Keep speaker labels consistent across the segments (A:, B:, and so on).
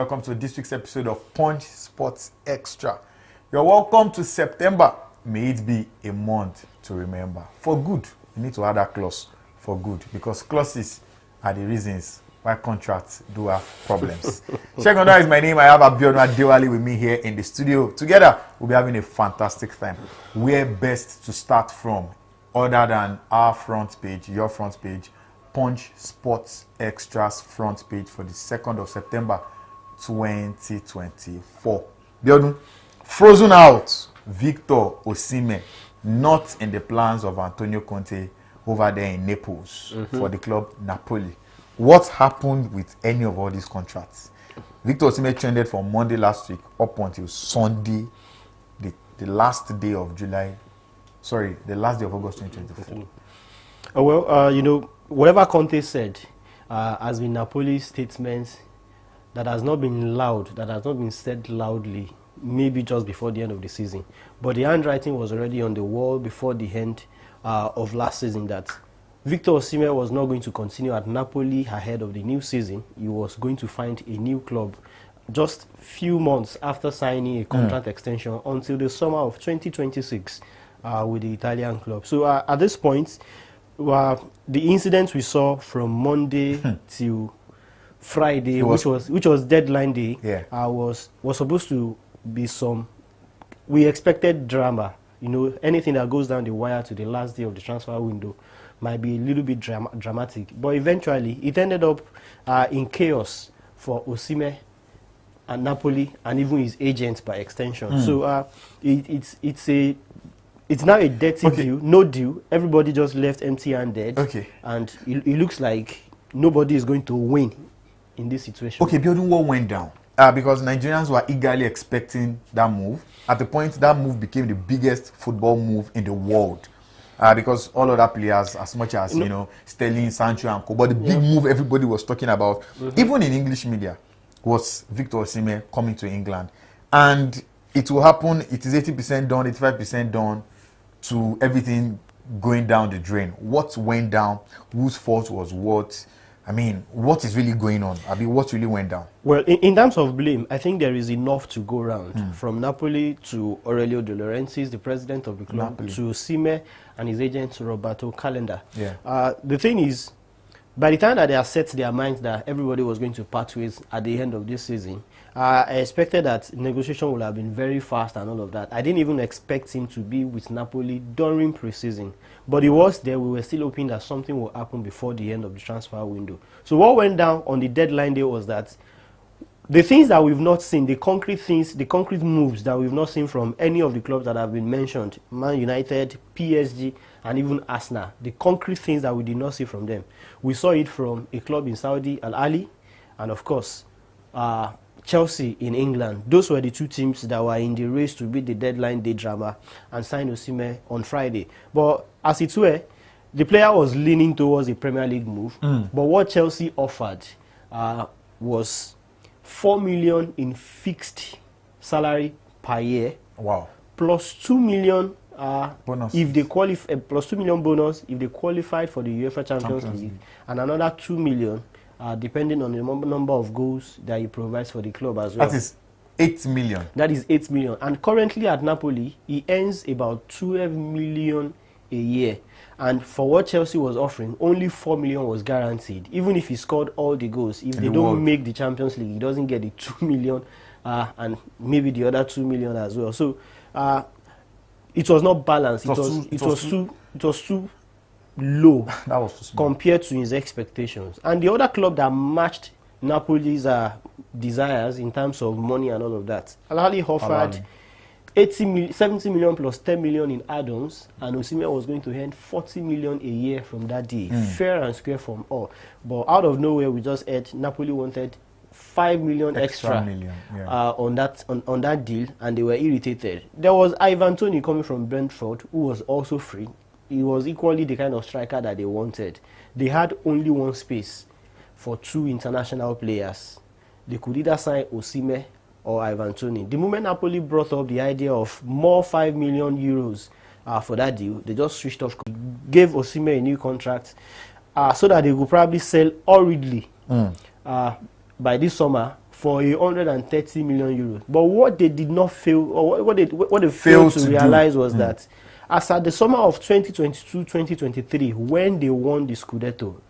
A: Welcome to this week's episode of Punch Sports Extra. You're welcome to September. May it be a month to remember. For good, you need to add that clause for good because clauses are the reasons why contracts do have problems. Shegonda is my name. I have Abiodun Adewale with me here in the studio. Together, we'll be having a fantastic time. Where best to start from other than our front page, your front page, Punch Sports Extra's front page for the 2nd of September 2024. Biodun, frozen out Victor Osimhen, not in the plans of Antonio Conte over there in Naples for the club Napoli. What happened with any of all these contracts? Victor Osimhen trended from Monday last week up until Sunday, the last day of July. Sorry, the last day of August 2024.
B: Whatever Conte said has been Napoli's statements that has not been loud, that has not been said loudly, maybe just before the end of the season. But the handwriting was already on the wall before the end of last season that Victor Osimhen was not going to continue at Napoli ahead of the new season. He was going to find a new club just few months after signing a contract extension until the summer of 2026 with the Italian club. So at this point, the incidents we saw from Monday till Friday, which was deadline day, was supposed to be some. We expected drama. Anything that goes down the wire to the last day of the transfer window might be a little bit dramatic. But eventually, it ended up in chaos for Osimhen and Napoli, and even his agents by extension. So it's now a dirty deal, no deal. Everybody just left empty-handed, and it looks like nobody is going to win in this situation. Okay,
A: Biodun, what went down? Because Nigerians were eagerly expecting that move. At the point, that move became the biggest football move in the world. Because all other players, as much as, Sterling, Sancho, and Co. But the big move everybody was talking about, even in English media, was Victor Osimhen coming to England. And it will happen, it is 80% done, 85% done, to everything going down the drain. What went down? Whose fault was what? I mean, what is really going on? What really went down?
B: Well, in terms of blame, I think there is enough to go around. From Napoli to Aurelio De Laurentiis, the president of the club, to Osimhen and his agent, Roberto Calenda. The thing is, by the time that they have set their minds that everybody was going to part ways at the end of this season, I expected that negotiation would have been very fast and all of that. I didn't even expect him to be with Napoli during pre-season. But he was there. We were still hoping that something will happen before the end of the transfer window. So what went down on the deadline day was that the things that we've not seen, the concrete things, the concrete moves that we've not seen from any of the clubs that have been mentioned, Man United, PSG, and even Arsenal, the concrete things that we did not see from them. We saw it from a club in Saudi, Al Ahly, and of course, Chelsea in England. Those were the two teams that were in the race to beat the deadline day drama and sign Osimhen on Friday. But as it were, the player was leaning towards a Premier League move. But what Chelsea offered was 4 million in fixed salary per year.
A: Wow.
B: Plus 2 million
A: bonus
B: if they qualify. Plus 2 million bonus if they qualified for the UEFA Champions League, and another 2 million. Depending on the number of goals that he provides for the club as well.
A: That is 8 million.
B: That is 8 million. And currently at Napoli, he earns about 12 million a year. And for what Chelsea was offering, only 4 million was guaranteed. Even if he scored all the goals, if they don't make the Champions League, he doesn't get the 2 million and maybe the other 2 million as well. So it was not balanced. It was too low
A: that was too small
B: compared to his expectations. And the other club that matched Napoli's desires in terms of money and all of that, Al Ahly offered 70 million plus 10 million in add-ons, and Osimhen was going to earn 40 million a year from that deal. Fair and square from all. But out of nowhere, we just heard Napoli wanted 5 million extra on that deal, and they were irritated. There was Ivan Toney coming from Brentford, who was also free. He was equally the kind of striker that they wanted. They had only one space for 2 international players. They could either sign Osimhen or Ivan Toney. The moment Napoli brought up the idea of more 5 million euros for that deal, they just switched off, gave Osimhen a new contract so that they would probably sell hurriedly by this summer for 130 million euros. But what they did not fail, or what they failed to realize was that as at the summer of 2022-2023, when they won the Scudetto,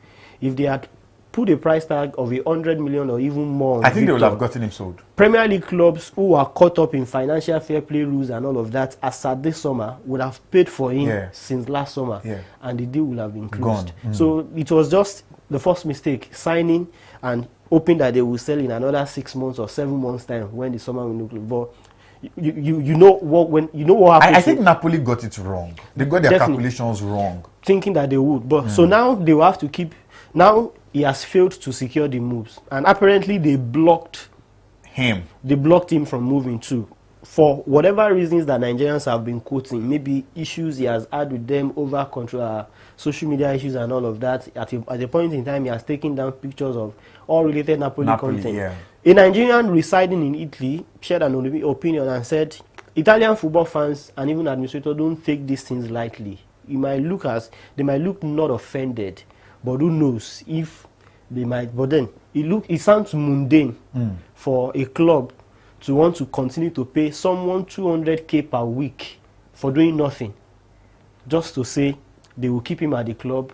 B: if they had put a price tag of 100 million or even more,
A: I think they would have gotten him sold.
B: Premier League clubs who are caught up in financial fair play rules and all of that, as at this summer, would have paid for him since last summer, and the deal would have been closed. So it was just the first mistake, signing and hoping that they will sell in another 6 months or 7 months time when the summer will close. But you know what happened.
A: I think Napoli got it wrong. They got their calculations wrong,
B: thinking that they would. But so now they will have to keep. Now he has failed to secure the moves, and apparently they blocked him. They blocked him from moving too, for whatever reasons that Nigerians have been quoting. Maybe issues he has had with them over control, social media issues and all of that. At a point in time, he has taken down pictures of all related Napoli content.
A: Yeah.
B: A Nigerian residing in Italy shared an opinion and said, Italian football fans and even administrators don't take these things lightly. They might look not offended, but who knows if they might. But then it sounds mundane for a club to want to continue to pay someone 200k per week for doing nothing, just to say they will keep him at the club,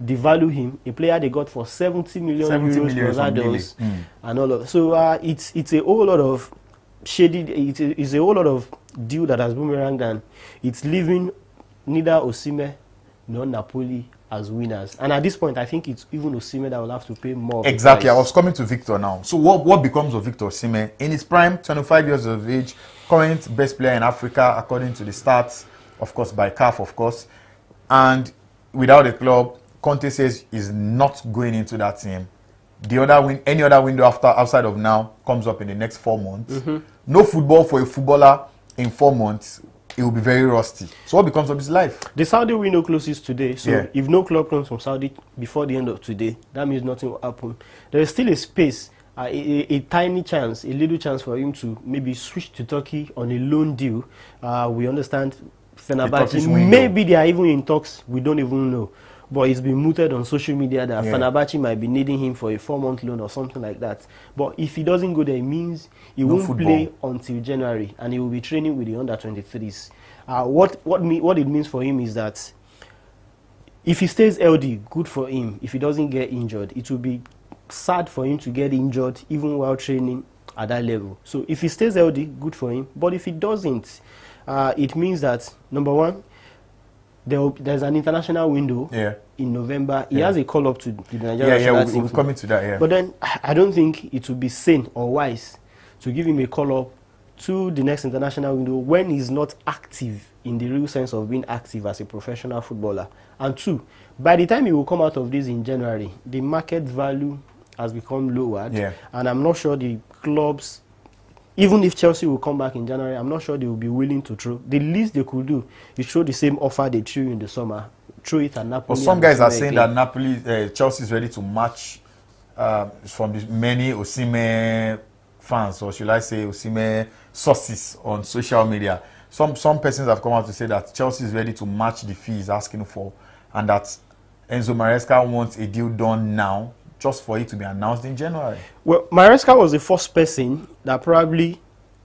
B: devalue him, a player they got for 70 million euros plus add-ons and all of. So it's a whole lot of shady. It's a whole lot of deal that has boomeranged, and it's leaving neither Osimhen nor Napoli as winners. And at this point, I think it's even Osimhen that will have to pay more.
A: Exactly. I was coming to Victor now. So what becomes of Victor Osimhen? In his prime, 25 years of age, current best player in Africa, according to the stats, of course, by CAF, of course. And without a club, Conte says he's not going into that team. Any other window outside of now comes up in the next 4 months. No football for a footballer in 4 months. It will be very rusty. So what becomes of his life?
B: The Saudi window closes today. So if no club comes from Saudi before the end of today, that means nothing will happen. There is still a space, a tiny chance, a little chance for him to maybe switch to Turkey on a loan deal. We understand Fenerbahce, maybe they are even in talks. We don't even know. But it's been mooted on social media that Fenerbahce might be needing him for a 4-month loan or something like that. But if he doesn't go there, it means he won't play until January, and he will be training with the under-23s. What it means for him is that if he stays healthy, good for him. If he doesn't get injured, it will be sad for him to get injured even while training at that level. So if he stays healthy, good for him. But if he doesn't, it means that, number one, there's an international window in November. He has a call up to the Nigerian team.
A: We'll come into that,
B: But then I don't think it would be sane or wise to give him a call up to the next international window when he's not active in the real sense of being active as a professional footballer. And two, by the time he will come out of this in January, the market value has become lowered. And I'm not sure the clubs, even if Chelsea will come back in January, I'm not sure they will be willing to throw. The least they could do is throw the same offer they threw in the summer. Throw it at Napoli.
A: But some guys are saying that Chelsea is ready to match from the many Osimhen fans, or should I say Osimhen sources on social media. Some persons have come out to say that Chelsea is ready to match the fee he's asking for, and that Enzo Maresca wants a deal done now, just for it to be announced in January. Well,
B: Maresca was the first person that probably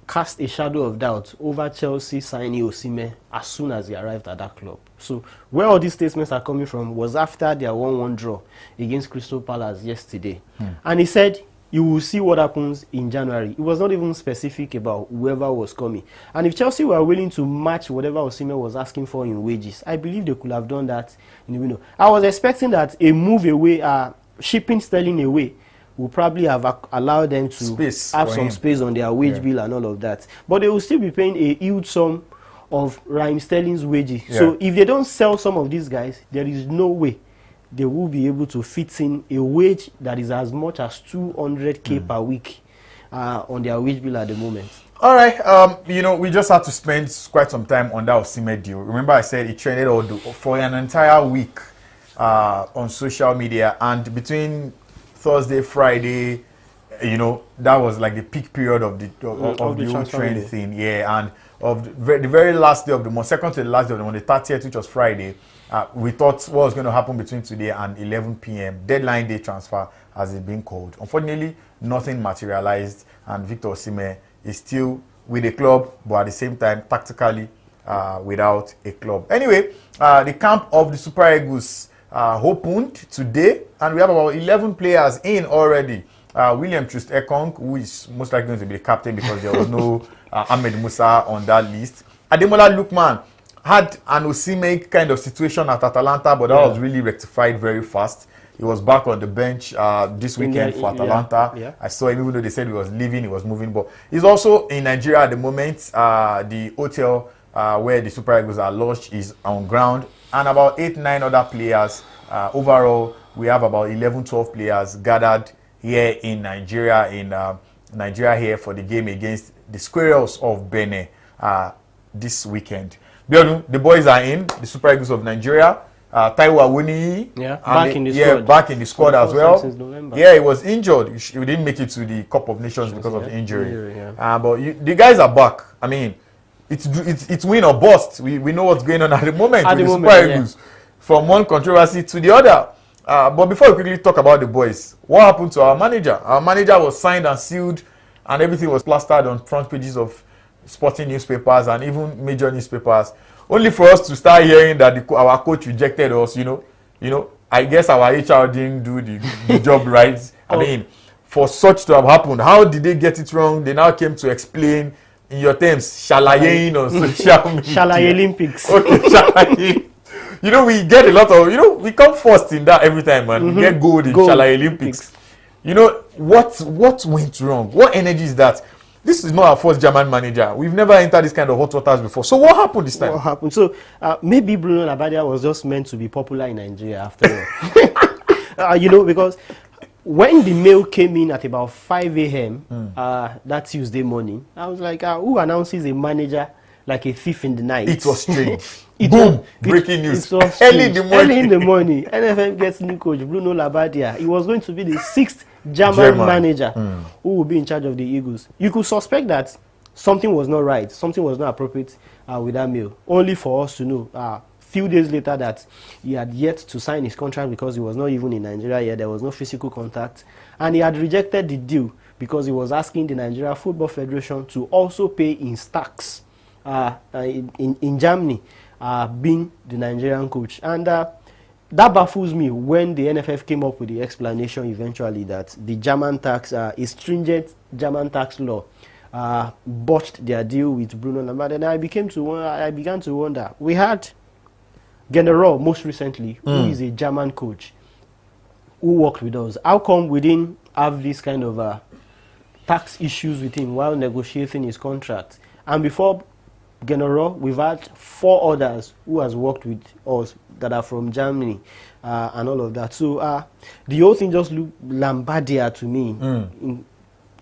B: cast a shadow of doubt over Chelsea signing Osimhen as soon as he arrived at that club. So where all these statements are coming from was after their 1-1 draw against Crystal Palace yesterday. And he said, you will see what happens in January. It was not even specific about whoever was coming. And if Chelsea were willing to match whatever Osimhen was asking for in wages, I believe they could have done that in the window. I was expecting that a move away, shipping Sterling away, will probably have allowed them to have some space on their wage bill and all of that. But they will still be paying a huge sum of Raheem Sterling's wages. So if they don't sell some of these guys, there is no way they will be able to fit in a wage that is as much as 200k per week on their wage bill at the moment.
A: All right, we just had to spend quite some time on that Osimhen deal. Remember I said it trended for an entire week on social media, and between Thursday, Friday, that was like the peak period of the whole trend thing. And of the very last day of the month, second to the last day of the month, the 30th, which was Friday, We thought what was going to happen between today and 11 p.m. deadline day transfer has it been called. Unfortunately, nothing materialized, and Victor Osimhen is still with the club, but at the same time, tactically without a club. Anyway, the camp of the Super Eagles opened today, and we have about 11 players in already. William Troost-Ekong, who is most likely going to be the captain because there was no Ahmed Musa on that list. Ademola Lookman had an Osimhen kind of situation at Atalanta, but that was really rectified very fast. He was back on the bench this weekend for Atalanta. I saw him, even though they said he was leaving, he was moving. But he's also in Nigeria at the moment. The hotel where the Super Eagles are lodged is on ground. And about 8-9 other players. Overall, we have about 11-12 players gathered here in Nigeria, here for the game against the Squirrels of Benin this weekend. The boys are in, the Super Eagles of Nigeria. Taiwo Awoniyi, back in the squad as well. Yeah, he was injured. He didn't make it to the Cup of Nations because of injury. But the guys are back. I mean, it's win or bust. We know what's going on at the moment with the Super Eagles, from one controversy to the other. But before we quickly talk about the boys, what happened to our manager? Our manager was signed and sealed, and everything was plastered on front pages of sporting newspapers and even major newspapers, only for us to start hearing that our coach rejected us. I guess our HR didn't do the job right. I mean, for such to have happened, how did they get it wrong? They now came to explain in your terms, shalayeing on social media.
B: Shalaye Olympics.
A: Okay, shalaye. We get a lot of, we come first in that every time, man. We get gold in Shalaye Olympics. What went wrong? What energy is that? This is not our first German manager. We've never entered this kind of hot waters before. So what happened this time?
B: What happened? So maybe Bruno Labbadia was just meant to be popular in Nigeria after all. Because when the mail came in at about 5 a.m. That Tuesday morning, I was like, who announces a manager like a thief in the night?
A: It was strange. Boom! Breaking news.
B: Early in the morning. NFF gets new coach, Bruno Labbadia. He was going to be the 6th German manager who will be in charge of the Eagles. You could suspect that something was not right, something was not appropriate with that mail, only for us to know few days later that he had yet to sign his contract because he was not even in Nigeria yet. There was no physical contact, and he had rejected the deal because he was asking the Nigeria Football Federation to also pay in stacks in Germany, being the Nigerian coach. And that baffles me when the NFF came up with the explanation eventually that the German tax, a stringent German tax law, botched their deal with Bruno Labbadia. And I began to wonder. We had General most recently, who is a German coach, who worked with us. How come we didn't have this kind of tax issues with him while negotiating his contract? And before General, we've had 4 others who has worked with us that are from Germany and all of that. So the whole thing just looked Labbadia to me,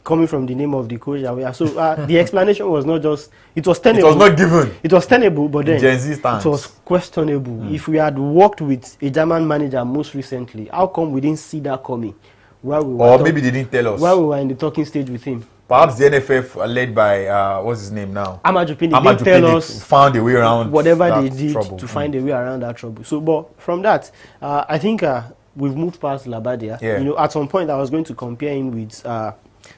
B: coming from the name of the coach. So the explanation was not just, it was tenable.
A: It was not given.
B: It was tenable, but then
A: it
B: was questionable. If we had worked with a German manager most recently, how come we didn't see that coming?
A: Maybe they didn't tell us.
B: While we were in the talking stage with him.
A: Perhaps the NFF, led by, what's his name now?
B: Ahmad didn't tell us,
A: found a way around
B: whatever they did to find a way around that trouble. So, but from that, I think we've moved past Labbadia. At some point, I was going to compare him with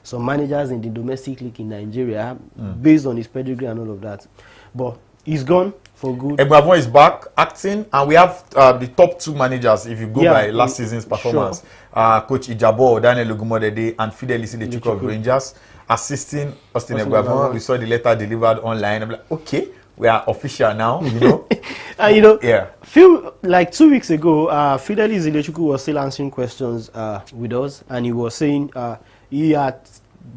B: some managers in the domestic league in Nigeria based on his pedigree and all of that. But he's gone for good.
A: Eguavoen is back acting, and we have the top 2 managers if you go by last season's performance. Coach Ijabo, Daniel Ogumodede, and Fidelis Ilechukwu of Rangers assisting Austin Eguavoen. We saw the letter delivered online. I'm like, okay, we are official now,
B: Few 2 weeks ago, Fidelis Ilechukwu was still answering questions with us, and he was saying he had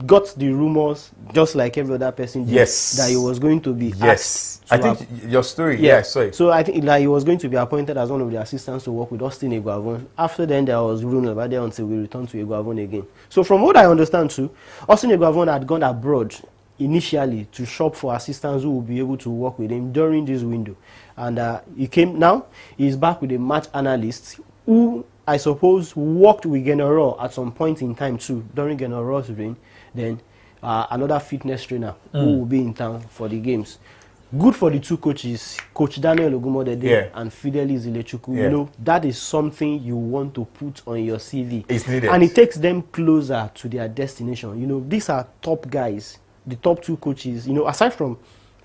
B: got the rumors just like every other person did, that he was going to be asked to
A: I think your story, sorry.
B: So I think he was going to be appointed as one of the assistants to work with Austin Eguavoen. After then, there was Bruno Labbadia until we returned to Eguavoen again. So from what I understand too, Austin Eguavoen had gone abroad initially to shop for assistants who will be able to work with him during this window. And he's back with a match analyst who I suppose worked with General at some point in time too, during General's reign. Then another fitness trainer who will be in town for the games. good for the two coaches, Coach Daniel Ogumodede and Fidelis Ilechukwu. You know, that is something you want to put on your CV.
A: It's needed.
B: And it takes them closer to their destination. You know, these are top guys, the top two coaches. You know, aside from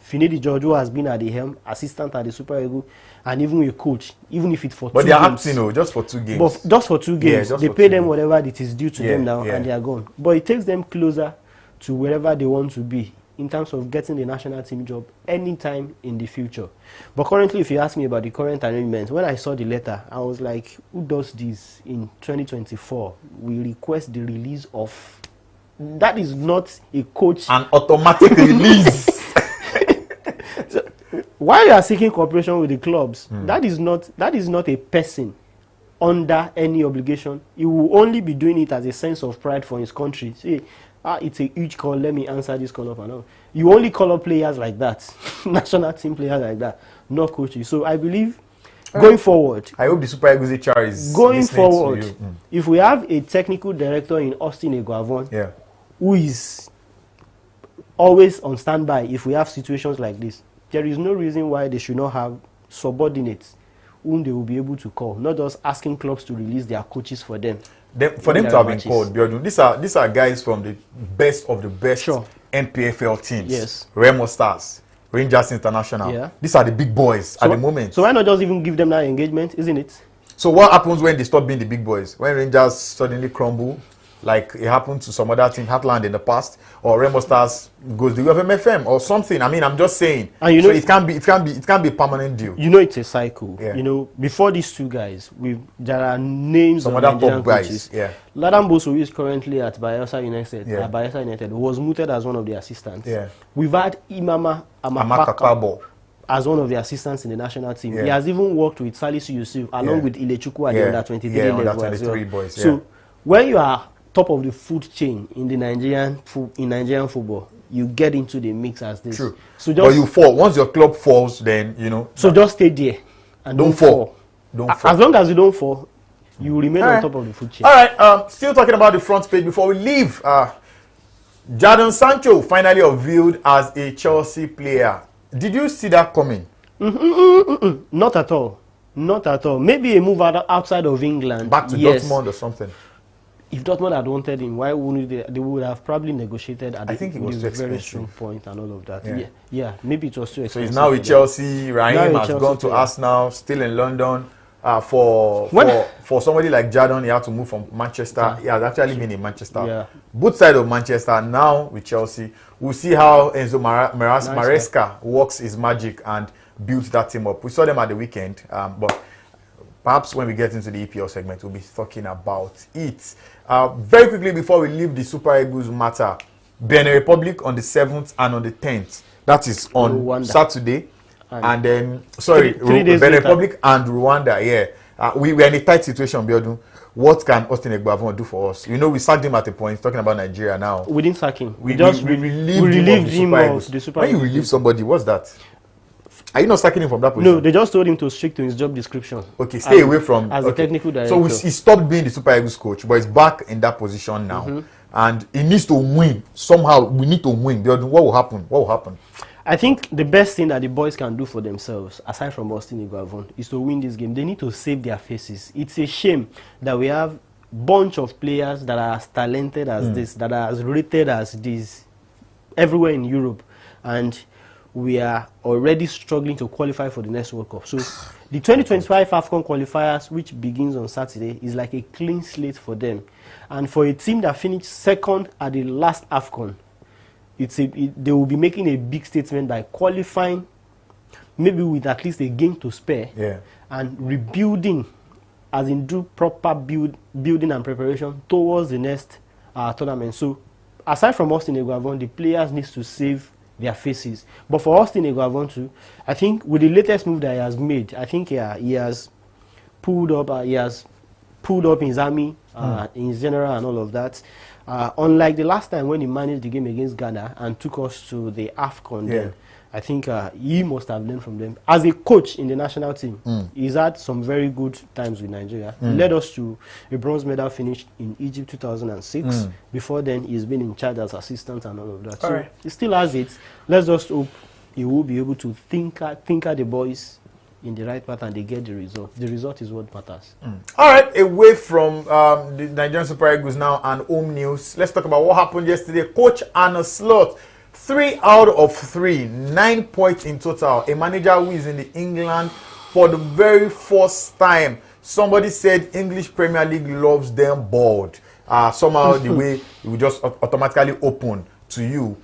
B: Finidi George, who has been at the helm, assistant at the Super Eagles, and even a coach, even if it's for 2 games.
A: But they are acting, just for 2 games.
B: But just for 2 games. They pay them whatever it is due to them now, and they are gone. But it takes them closer to wherever they want to be in terms of getting the national team job anytime in the future. But currently, if you ask me about the current arrangement, when I saw the letter, I was like, who does this in 2024? We request the release of... That is not a coach...
A: An automatic release.
B: So, while you are seeking cooperation with the clubs, that is not a person under any obligation. He will only be doing it as a sense of pride for his country. See, it's a huge call, let me answer this call up and all. You only call up players like that, national team players like that, not coaches. So I believe going forward,
A: I hope the Super Eagles HR is
B: going forward, if we have a technical director in Austin Eguavon, who is always on standby if we have situations like this, there is no reason why they should not have subordinates whom they will be able to call, not just asking clubs to release their coaches for them.
A: For them to have been called, Biodun, these are guys from the best of the best NPFL teams.
B: Yes.
A: Remo Stars, Rangers International. These are the big boys at the moment.
B: So why not just even give them that engagement, isn't it?
A: So what happens when they stop being the big boys? When Rangers suddenly crumble, like it happened to some other team, Heartland in the past, or Remo Stars goes the way of MFM or something. I mean, I'm just saying. And you know, so it can't be a permanent deal.
B: You know, it's a cycle. You know, before these two guys, there are names
A: some
B: of
A: other
B: Nigerian
A: top guys.
B: coaches. Ladan Boso, who is currently at Bayelsa United, was mooted as one of the assistants. We've had Imama Amakakabo as one of the assistants in the national team. He has even worked with Salisu Yusuf along with Ilechukwu at the under-23 level as well.
A: Boys,
B: so when you are top of the food chain in the Nigerian football, you get into the mix as this.
A: True.
B: So
A: but you fall. Once your club falls, then you know.
B: So just stay there and don't fall. Don't fall. As long as you don't fall, you remain on top of the food chain.
A: All right. Still talking about the front page before we leave. Jadon Sancho finally revealed as a Chelsea player. Did you see that coming?
B: Not at all. Not at all. Maybe a move outside of England.
A: Back to Dortmund or something.
B: If Dortmund had wanted him, why wouldn't they would have probably negotiated at
A: I think it was
B: a very strong point and all of that. Yeah, maybe it was too expensive.
A: So he's now with Chelsea. Raheem has gone to Arsenal, still in London. For somebody like Jadon, he had to move from Manchester. He has actually been in Manchester. Both sides of Manchester, now with Chelsea. We'll see how Enzo Maresca works his magic and builds that team up. We saw them at the weekend, but perhaps when we get into the EPL segment, we'll be talking about it. Very quickly before we leave the Super Eagles matter, Benin Republic on the 7th and on the 10th. That is on Rwanda. Saturday. And then, Benin Republic and Rwanda, we were in a tight situation, Biodun. What can Austin Eguavon do for us? You know, we sacked him at a point, talking about Nigeria now.
B: We didn't sack him.
A: We relieved him of the Super Eagles. When you relieve somebody, what's that? Are you not sacking him from that position?
B: No, they just told him to stick to his job description.
A: Okay, stay away from...
B: As a technical director.
A: So he stopped being the Super Eagles coach, but he's back in that position now. And he needs to win. Somehow, we need to win. What will happen? What will happen?
B: I think the best thing that the boys can do for themselves, aside from Austin Eguavon, is to win this game. They need to save their faces. It's a shame that we have a bunch of players that are as talented as this, that are as rated as this, everywhere in Europe. And we are already struggling to qualify for the next World Cup. So the 2025 AFCON qualifiers, which begins on Saturday, is like a clean slate for them. And for a team that finished second at the last AFCON, they will be making a big statement by qualifying, maybe with at least a game to spare, and rebuilding, as in do proper building and preparation towards the next tournament. So aside from Austin Eguavon, the players need to save their faces. But for Austin Eguavon too, I think with the latest move that he has made, I think he has pulled up in his army, in his general and all of that. Unlike the last time when he managed the game against Ghana and took us to the AFCON, then I think he must have learned from them. As a coach in the national team, he's had some very good times with Nigeria. He led us to a bronze medal finish in Egypt 2006. Before then, he's been in charge as assistant and all of that. So he still has it. Let's just hope he will be able to think at the boys in the right path and they get the result. The result is what matters.
A: All right, away from the Nigerian Super Eagles now and home news, let's talk about what happened yesterday. Coach Arne Slot, 3 out of 3, 9 points in total. A manager who is in the England for the very first time. Somebody said English Premier League loves them bored. Somehow the way it will just automatically open to you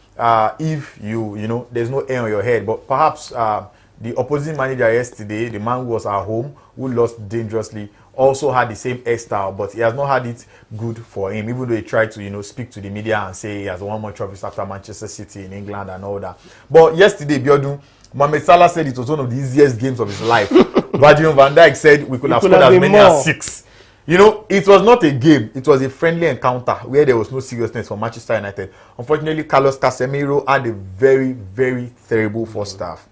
A: if you know there's no air on your head. But perhaps the opposing manager yesterday, the man who was at home, who lost dangerously, also had the same hairstyle, but he has not had it good for him, even though he tried to, speak to the media and say he has won more trophies after Manchester City in England and all that. But yesterday, Biodun, Mohamed Salah said it was one of the easiest games of his life. Virgil van Dijk said we could have scored as many as 6. It was not a game. It was a friendly encounter where there was no seriousness for Manchester United. Unfortunately, Carlos Casemiro had a very, very terrible first half.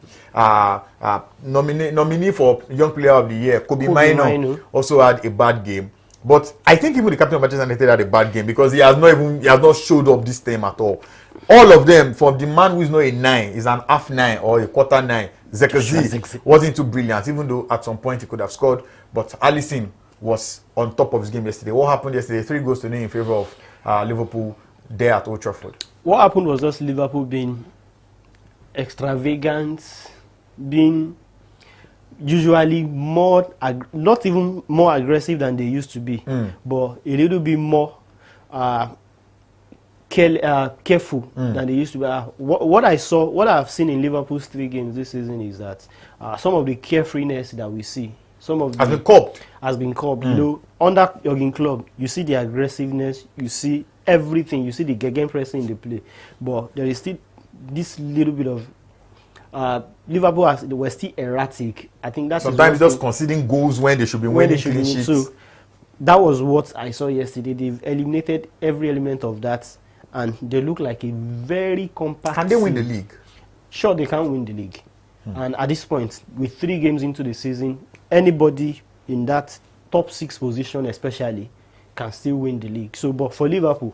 A: Nominee for Young Player of the Year, Kobe Mainoo also had a bad game. But I think even the captain of Manchester United had a bad game because he has not showed up this time at all. All of them, from the man who is not a 9, is an half 9 or a quarter 9. Zexi wasn't too brilliant, even though at some point he could have scored. But Alisson was on top of his game yesterday. What happened yesterday? 3 goals to nil in favor of Liverpool there at Old Trafford.
B: What happened was just Liverpool being extravagant, being usually not even more aggressive than they used to be, but a little bit more careful than they used to be. What I've seen in Liverpool's 3 games this season is that some of the carefreeness that we see, has been curbed. Under Jurgen Klopp, you see the aggressiveness, you see everything, you see the gegenpressing in the play, but there is still this little bit of Liverpool were still erratic. I think that's
A: sometimes just conceding goals when they should be winning clean sheets.
B: So that was what I saw yesterday. They've eliminated every element of that, and they look like a very compact.
A: Can they win the league?
B: Sure, they can win the league. And at this point, with 3 games into the season, anybody in that top 6 position, especially, can still win the league. So, but for Liverpool,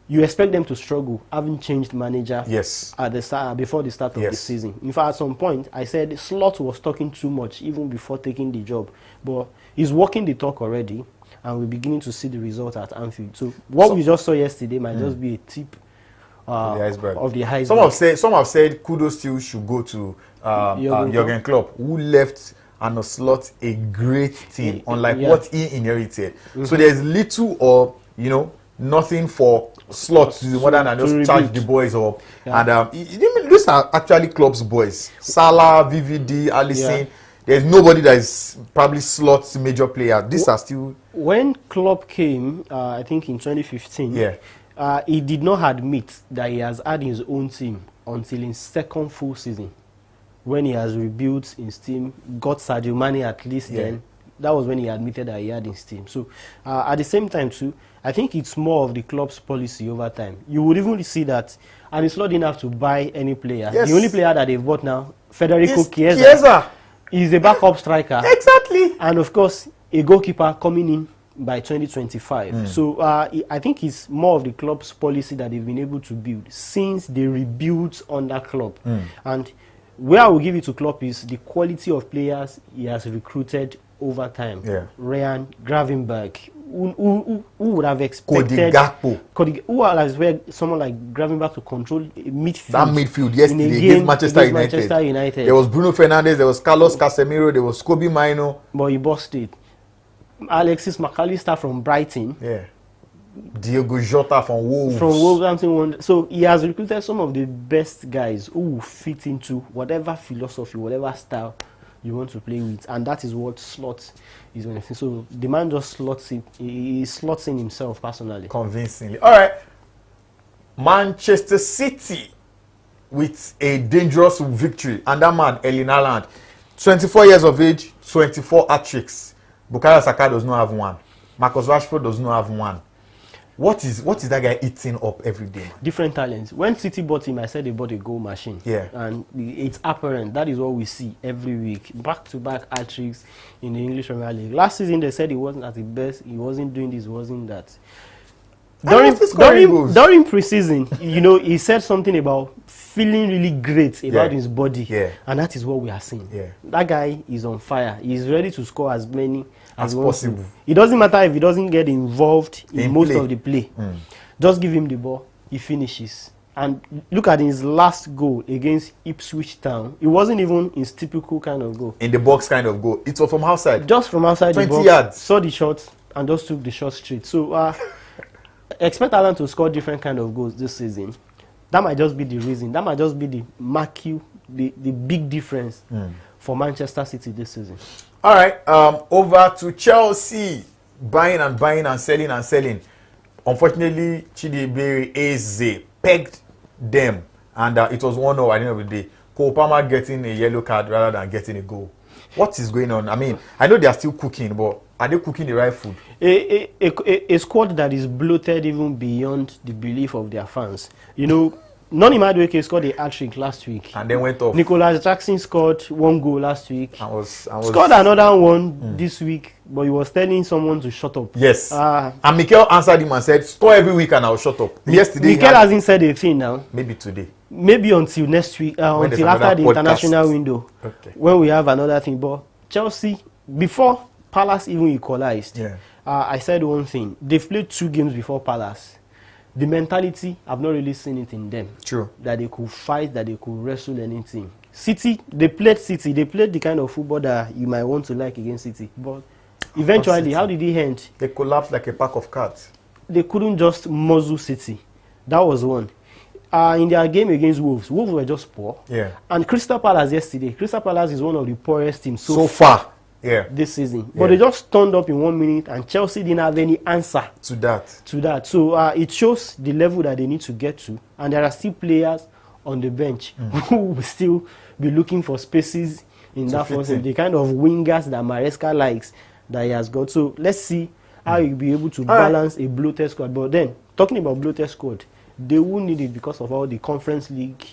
B: you expect them to struggle, having changed manager at the start, before the start of the season. In fact, at some point, I said Slot was talking too much even before taking the job. But he's walking the talk already, and we're beginning to see the result at Anfield. So what we just saw yesterday might just be a tip of the iceberg.
A: Some have said kudos still should go to Jurgen Klopp, who left Arne Slot a great team, unlike what he inherited. So there's little or nothing for Slot to do more than just charge the boys up. And these are actually Klopp's boys. Salah, VVD, Alisson. There's nobody that is probably Slot's major player. These are still.
B: When Klopp came, I think in 2015, he did not admit that he has had his own team until his 2nd full season, when he has rebuilt his team, got Sadio Mane at least then. That was when he admitted that he had his team. So at the same time too, I think it's more of the club's policy over time. You would even see that, and it's not enough to buy any player. The only player that they've bought now, Federico Chiesa, is a backup striker.
A: Exactly.
B: And of course, a goalkeeper coming in by 2025. So I think it's more of the club's policy that they've been able to build since they rebuilt under Klopp. And where I will give it to Klopp is the quality of players he has recruited over time. Ryan Gravenberch, who would have expected
A: Gakpo.
B: Who would have expected someone like Gravenberch to control midfield.
A: That midfield yesterday against Manchester United. There was Bruno Fernandes, there was Carlos Casemiro, there was Kobe Mainoo.
B: But he busted. Alexis McAllister from Brighton.
A: Diogo Jota from Wolves.
B: Wolverhampton. So he has recruited some of the best guys who fit into whatever philosophy, whatever style you want to play with, and that is what Slot is going to. So the man just slots in. He slots in himself personally,
A: convincingly. All right, Manchester City with a dangerous victory, and that man Erling Haaland, 24 years of age, 24 hat-tricks. Bukayo Saka does not have one. Marcus Rashford does not have one. What is that guy eating up every day?
B: Different talents. When City bought him, I said they bought a goal machine. And it's apparent. That is what we see every week. Back-to-back hat-tricks in the English Premier League. Last season, they said he wasn't at the best. He wasn't doing this, wasn't that. during preseason, you know, he said something about feeling really great about his body, and that is what we are seeing. That guy is on fire. He's ready to score as many as possible. It doesn't matter if he doesn't get involved in most of the play. Just give him the ball, he finishes. And look at his last goal against Ipswich Town. It wasn't even his typical kind of goal.
A: In the box kind of goal. It was from outside.
B: Just from outside the box.
A: 20 yards.
B: Saw the shot and just took the shot straight. So expect Alan to score different kind of goals this season. That might just be the reason. That might just be the big difference for Manchester City this season.
A: All right. Over to Chelsea. Buying and selling. Unfortunately, Chidibere Eze pegged them, and it was 1-0 at the end of the day. Cole Palmer getting a yellow card rather than getting a goal. What is going on? I mean, I know they are still cooking, but are they cooking the right food?
B: A squad that is bloated even beyond the belief of their fans. You know, Noni Madueke scored a hat-trick last week.
A: And then went off.
B: Nicholas Jackson scored 1 goal last week.
A: Scored
B: another one this week, but he was telling someone to shut up.
A: Yes. And Mikel answered him and said, score every week and I'll shut up. Yesterday,
B: Mikel hasn't said a thing now.
A: Maybe today.
B: Maybe until next week, until after the international window, when we have another thing. But Chelsea, before Palace even equalized, I said one thing. They've played 2 games before Palace. The mentality, I've not really seen it in them.
A: True.
B: That they could fight, that they could wrestle anything. City, they played the kind of football that you might want to like against City. But eventually, how did it end?
A: They collapsed like a pack of cards.
B: They couldn't just muzzle City. That was one. In their game against Wolves were just poor. And Crystal Palace yesterday. Crystal Palace is one of the poorest teams so far. This season. But they just turned up in 1 minute and Chelsea didn't have any answer
A: to that.
B: So it shows the level that they need to get to. And there are still players on the bench who will still be looking for spaces in that front. The kind of wingers that Maresca likes that he has got. So let's see how he'll be able to balance a bloated squad. But then, talking about bloated squad, they will need it because of all the Conference League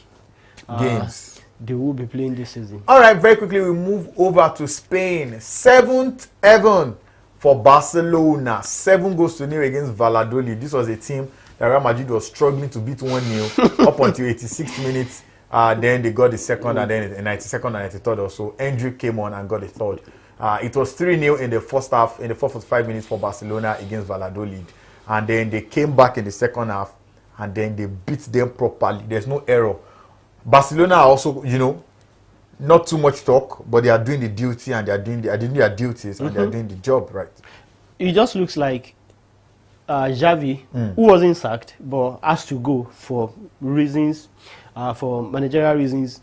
A: games
B: they will be playing this season.
A: All right, very quickly, we move over to Spain. 7th heaven for Barcelona. 7 goals to 0 against Valladolid. This was a team that Real Madrid was struggling to beat 1-0 up until 86 minutes. Then they got the second, and then in 92nd and 93rd or so, Endrick came on and got the third. It was 3-0 in the first half, in the first 45 minutes for Barcelona against Valladolid. And then they came back in the second half, and then they beat them properly. There's no error. Barcelona are also, you know, not too much talk, but they are doing the duty and they are doing their duties and they are doing the job right.
B: It just looks like Xavi, who wasn't sacked but has to go for reasons, for managerial reasons,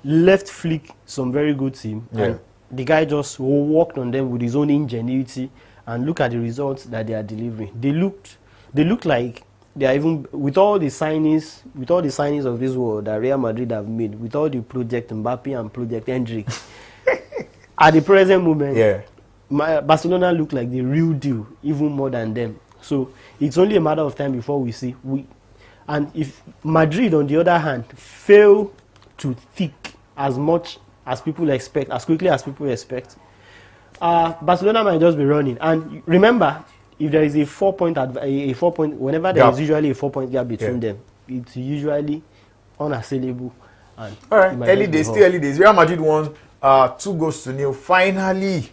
B: left Flick some very good team. And the guy just worked on them with his own ingenuity, and look at the results that they are delivering. They look like they are, even with all the signings of this world that Real Madrid have made, with all the Project Mbappe and Project Endrick, at the present moment, Barcelona look like the real deal, even more than them. So it's only a matter of time before we see. And if Madrid, on the other hand, fail to thick as much as people expect, as quickly as people expect, Barcelona might just be running. And remember, if there is a 4-point, whenever there is usually a 4-point gap between them, it's usually unassailable. And
A: all right, early days, still early days. Real Madrid won 2 goals to 0. Finally,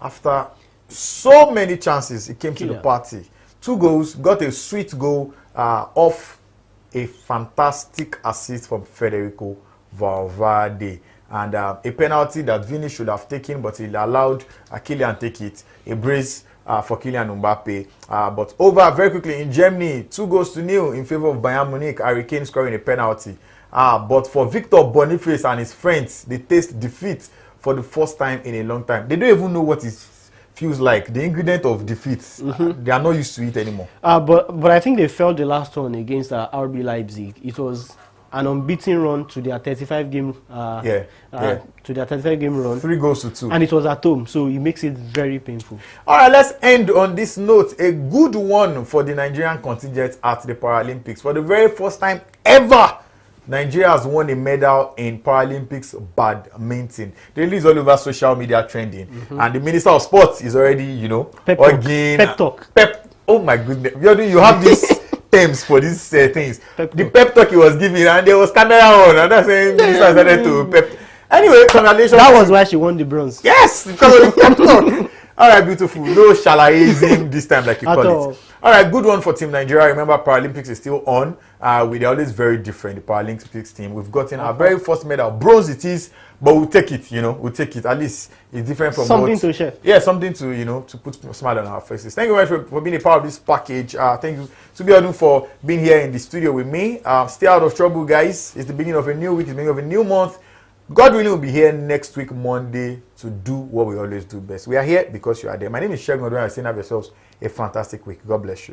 A: after so many chances, it came to the party. 2 goals, got a sweet goal off a fantastic assist from Federico Valverde. And a penalty that Vini should have taken, but he allowed Kylian take it. A brace for Kylian Mbappe. But over very quickly in Germany, 2 goals to 0 in favor of Bayern Munich. Harry Kane scoring a penalty. But for Victor Boniface and his friends, they taste defeat for the first time in a long time. They don't even know what it feels like. The ingredient of defeat. They are not used to it anymore.
B: But I think they failed the last one against RB Leipzig. It was an unbeaten run to their 35 game to their 35 game run.
A: 3 goals to 2.
B: And it was at home, so it makes it very painful.
A: All right, let's end on this note. A good one for the Nigerian contingent at the Paralympics. For the very first time ever, Nigeria has won a medal in Paralympics badminton. The release all over social media trending. And the Minister of Sports is already, you know,
B: Pep talk.
A: Oh my goodness. You have these terms for these things. The pep talk he was giving, and there was camera on, and that's saying minister started to pep. Anyway, congratulations.
B: That was why she won the bronze.
A: Yes, because of the pep talk. All right, beautiful. No shalaism this time, like you call it. All right, good one for Team Nigeria. Remember, Paralympics is still on. We're always very different, the Paralympics team. We've gotten our very first medal. Bronze it is, but we'll take it, We'll take it. At least it's different from
B: something to share.
A: Yeah, something to, to put a smile on our faces. Thank you very much for being a part of this package. Thank you to Biodun for being here in the studio with me. Stay out of trouble, guys. It's the beginning of a new week. It's the beginning of a new month. God willing will be here next week, Monday, to do what we always do best. We are here because you are there. My name is Shegun Odwan. I say have yourselves a fantastic week. God bless you.